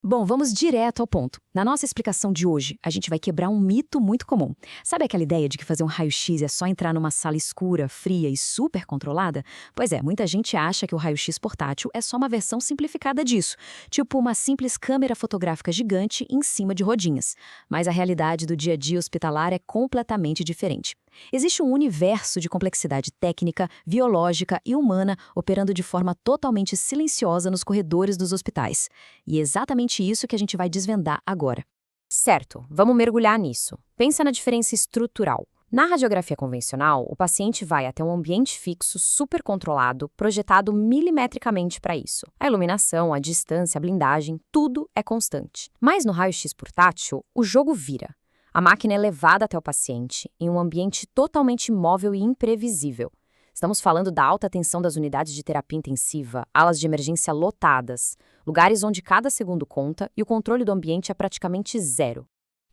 Bom, vamos direto ao ponto. Na nossa explicação de hoje, a gente vai quebrar um mito muito comum. Sabe aquela ideia de que fazer um raio-x é só entrar numa sala escura, fria e super controlada? Pois é, muita gente acha que o raio-x portátil é só uma versão simplificada disso, tipo uma simples câmera fotográfica gigante em cima de rodinhas. Mas a realidade do dia a dia hospitalar é completamente diferente. Existe um universo de complexidade técnica, biológica e humana operando de forma totalmente silenciosa nos corredores dos hospitais. E é exatamente isso que a gente vai desvendar agora. Certo, vamos mergulhar nisso. Pensa na diferença estrutural. Na radiografia convencional, o paciente vai até um ambiente fixo, super controlado, projetado milimetricamente para isso. A iluminação, a distância, a blindagem, tudo é constante. Mas no raio-x portátil, o jogo vira. A máquina é levada até o paciente, em um ambiente totalmente imóvel e imprevisível. Estamos falando da alta tensão das unidades de terapia intensiva, alas de emergência lotadas, lugares onde cada segundo conta e o controle do ambiente é praticamente zero.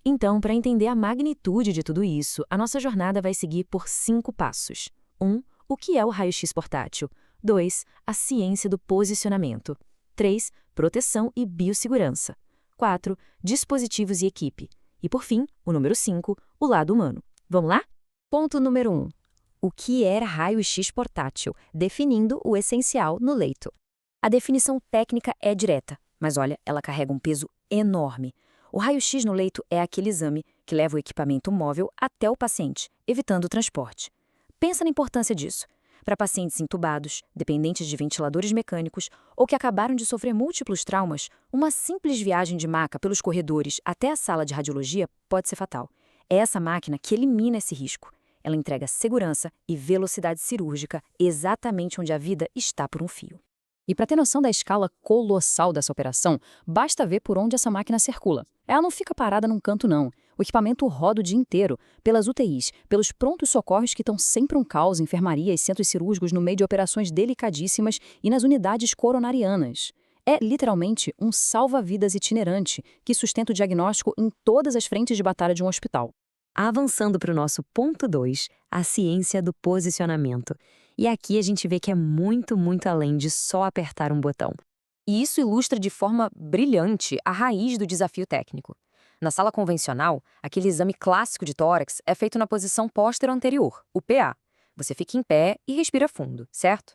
Então, para entender a magnitude de tudo isso, a nossa jornada vai seguir por 5 passos. 1. O que é o raio-x portátil? 2. A ciência do posicionamento. 3. Proteção e biossegurança. 4. Dispositivos e equipe. E, por fim, o número 5, o lado humano. Vamos lá? Ponto número 1. O que era raio-x portátil, definindo o essencial no leito. A definição técnica é direta, mas olha, ela carrega um peso enorme. O raio-x no leito é aquele exame que leva o equipamento móvel até o paciente, evitando o transporte. Pensa na importância disso. Para pacientes intubados, dependentes de ventiladores mecânicos ou que acabaram de sofrer múltiplos traumas, uma simples viagem de maca pelos corredores até a sala de radiologia pode ser fatal. É essa máquina que elimina esse risco. Ela entrega segurança e velocidade cirúrgica exatamente onde a vida está por um fio. E para ter noção da escala colossal dessa operação, basta ver por onde essa máquina circula. Ela não fica parada num canto, não. O equipamento roda o dia inteiro, pelas UTIs, pelos prontos socorros que estão sempre um caos, enfermaria e centros cirúrgicos no meio de operações delicadíssimas e nas unidades coronarianas. É literalmente um salva-vidas itinerante que sustenta o diagnóstico em todas as frentes de batalha de um hospital. Avançando para o nosso ponto 2, a ciência do posicionamento. E aqui a gente vê que é muito, muito além de só apertar um botão. E isso ilustra de forma brilhante a raiz do desafio técnico. Na sala convencional, aquele exame clássico de tórax é feito na posição póstero-anterior, o PA. Você fica em pé e respira fundo, certo?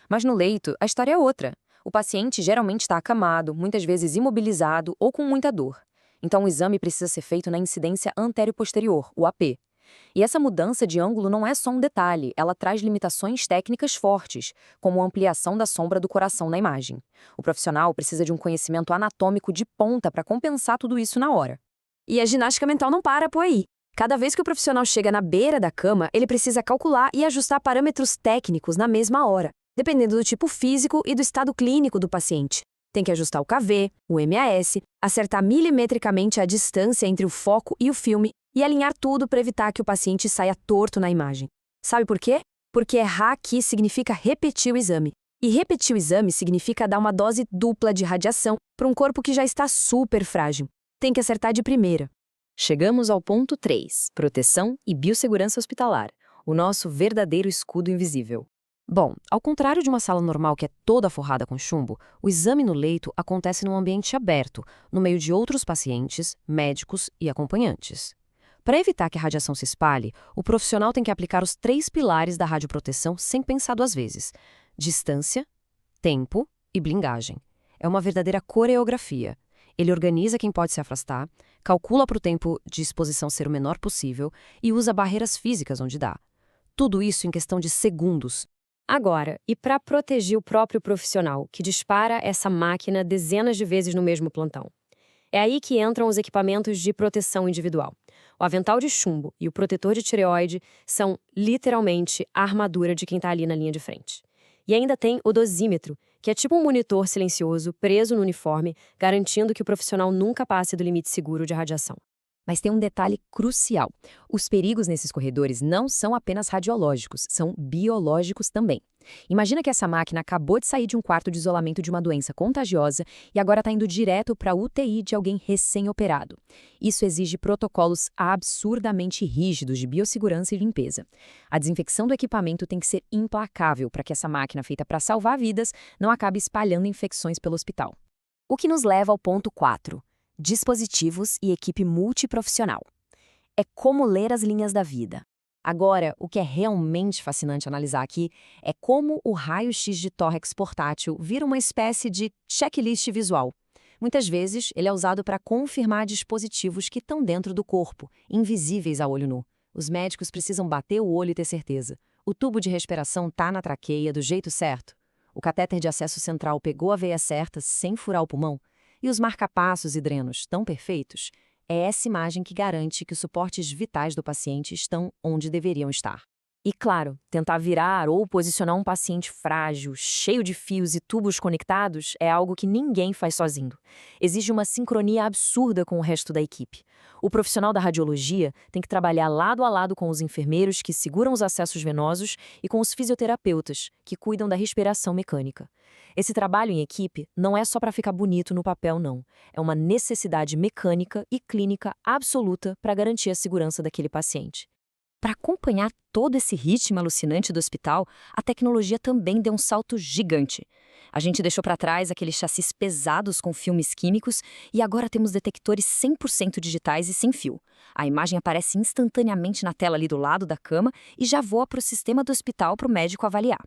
Mas no leito, a história é outra. O paciente geralmente está acamado, muitas vezes imobilizado ou com muita dor. Então o exame precisa ser feito na incidência antério-posterior, o AP. E essa mudança de ângulo não é só um detalhe, ela traz limitações técnicas fortes, como a ampliação da sombra do coração na imagem. O profissional precisa de um conhecimento anatômico de ponta para compensar tudo isso na hora. E a ginástica mental não para por aí. Cada vez que o profissional chega na beira da cama, ele precisa calcular e ajustar parâmetros técnicos na mesma hora, dependendo do tipo físico e do estado clínico do paciente. Tem que ajustar o KV, o MAS, acertar milimetricamente a distância entre o foco e o filme e alinhar tudo para evitar que o paciente saia torto na imagem. Sabe por quê? Porque errar aqui significa repetir o exame. E repetir o exame significa dar uma dose dupla de radiação para um corpo que já está super frágil. Tem que acertar de primeira. Chegamos ao ponto 3, proteção e biossegurança hospitalar, o nosso verdadeiro escudo invisível. Bom, ao contrário de uma sala normal que é toda forrada com chumbo, o exame no leito acontece num ambiente aberto, no meio de outros pacientes, médicos e acompanhantes. Para evitar que a radiação se espalhe, o profissional tem que aplicar os 3 pilares da radioproteção sem pensar 2 vezes: distância, tempo e blindagem. É uma verdadeira coreografia. Ele organiza quem pode se afastar, calcula para o tempo de exposição ser o menor possível e usa barreiras físicas onde dá. Tudo isso em questão de segundos. Agora, e para proteger o próprio profissional, que dispara essa máquina dezenas de vezes no mesmo plantão? É aí que entram os equipamentos de proteção individual. O avental de chumbo e o protetor de tireoide são, literalmente, a armadura de quem está ali na linha de frente. E ainda tem o dosímetro, que é tipo um monitor silencioso preso no uniforme, garantindo que o profissional nunca passe do limite seguro de radiação. Mas tem um detalhe crucial. Os perigos nesses corredores não são apenas radiológicos, são biológicos também. Imagina que essa máquina acabou de sair de um quarto de isolamento de uma doença contagiosa e agora está indo direto para a UTI de alguém recém-operado. Isso exige protocolos absurdamente rígidos de biossegurança e limpeza. A desinfecção do equipamento tem que ser implacável para que essa máquina feita para salvar vidas não acabe espalhando infecções pelo hospital. O que nos leva ao ponto 4, dispositivos e equipe multiprofissional. É como ler as linhas da vida. Agora, o que é realmente fascinante analisar aqui é como o raio-x de tórax portátil vira uma espécie de checklist visual. Muitas vezes, ele é usado para confirmar dispositivos que estão dentro do corpo, invisíveis a olho nu. Os médicos precisam bater o olho e ter certeza. O tubo de respiração está na traqueia do jeito certo. O catéter de acesso central pegou a veia certa sem furar o pulmão. E os marcapassos e drenos estão perfeitos. É essa imagem que garante que os suportes vitais do paciente estão onde deveriam estar. E claro, tentar virar ou posicionar um paciente frágil, cheio de fios e tubos conectados, é algo que ninguém faz sozinho. Exige uma sincronia absurda com o resto da equipe. O profissional da radiologia tem que trabalhar lado a lado com os enfermeiros que seguram os acessos venosos e com os fisioterapeutas, que cuidam da respiração mecânica. Esse trabalho em equipe não é só para ficar bonito no papel, não. É uma necessidade mecânica e clínica absoluta para garantir a segurança daquele paciente. Para acompanhar todo esse ritmo alucinante do hospital, a tecnologia também deu um salto gigante. A gente deixou para trás aqueles chassis pesados com filmes químicos e agora temos detectores 100% digitais e sem fio. A imagem aparece instantaneamente na tela ali do lado da cama e já voa para o sistema do hospital para o médico avaliar.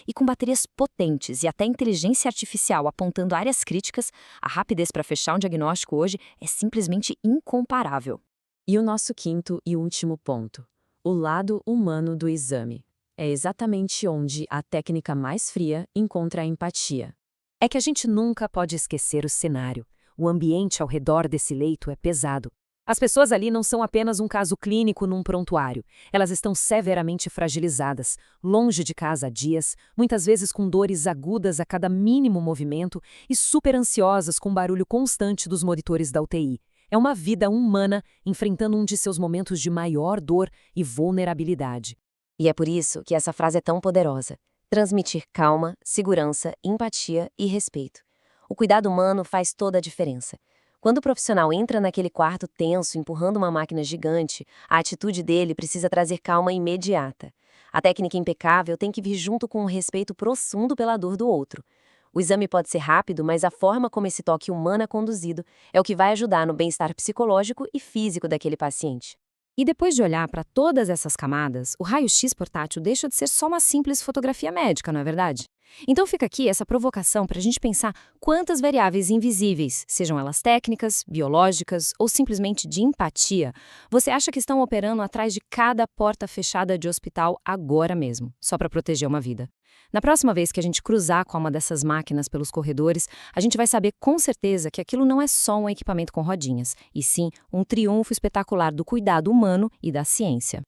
E com baterias potentes e até inteligência artificial apontando áreas críticas, a rapidez para fechar um diagnóstico hoje é simplesmente incomparável. E o nosso quinto e último ponto: o lado humano do exame. É exatamente onde a técnica mais fria encontra a empatia. É que a gente nunca pode esquecer o cenário. O ambiente ao redor desse leito é pesado. As pessoas ali não são apenas um caso clínico num prontuário. Elas estão severamente fragilizadas, longe de casa há dias, muitas vezes com dores agudas a cada mínimo movimento e super ansiosas com o barulho constante dos monitores da UTI. É uma vida humana enfrentando um de seus momentos de maior dor e vulnerabilidade. E é por isso que essa frase é tão poderosa. Transmitir calma, segurança, empatia e respeito. O cuidado humano faz toda a diferença. Quando o profissional entra naquele quarto tenso, empurrando uma máquina gigante, a atitude dele precisa trazer calma imediata. A técnica impecável tem que vir junto com um respeito profundo pela dor do outro. O exame pode ser rápido, mas a forma como esse toque humano é conduzido é o que vai ajudar no bem-estar psicológico e físico daquele paciente. E depois de olhar para todas essas camadas, o raio-x portátil deixa de ser só uma simples fotografia médica, não é verdade? Então fica aqui essa provocação para a gente pensar quantas variáveis invisíveis, sejam elas técnicas, biológicas ou simplesmente de empatia, você acha que estão operando atrás de cada porta fechada de hospital agora mesmo, só para proteger uma vida. Na próxima vez que a gente cruzar com uma dessas máquinas pelos corredores, a gente vai saber com certeza que aquilo não é só um equipamento com rodinhas, e sim um triunfo espetacular do cuidado humano e da ciência.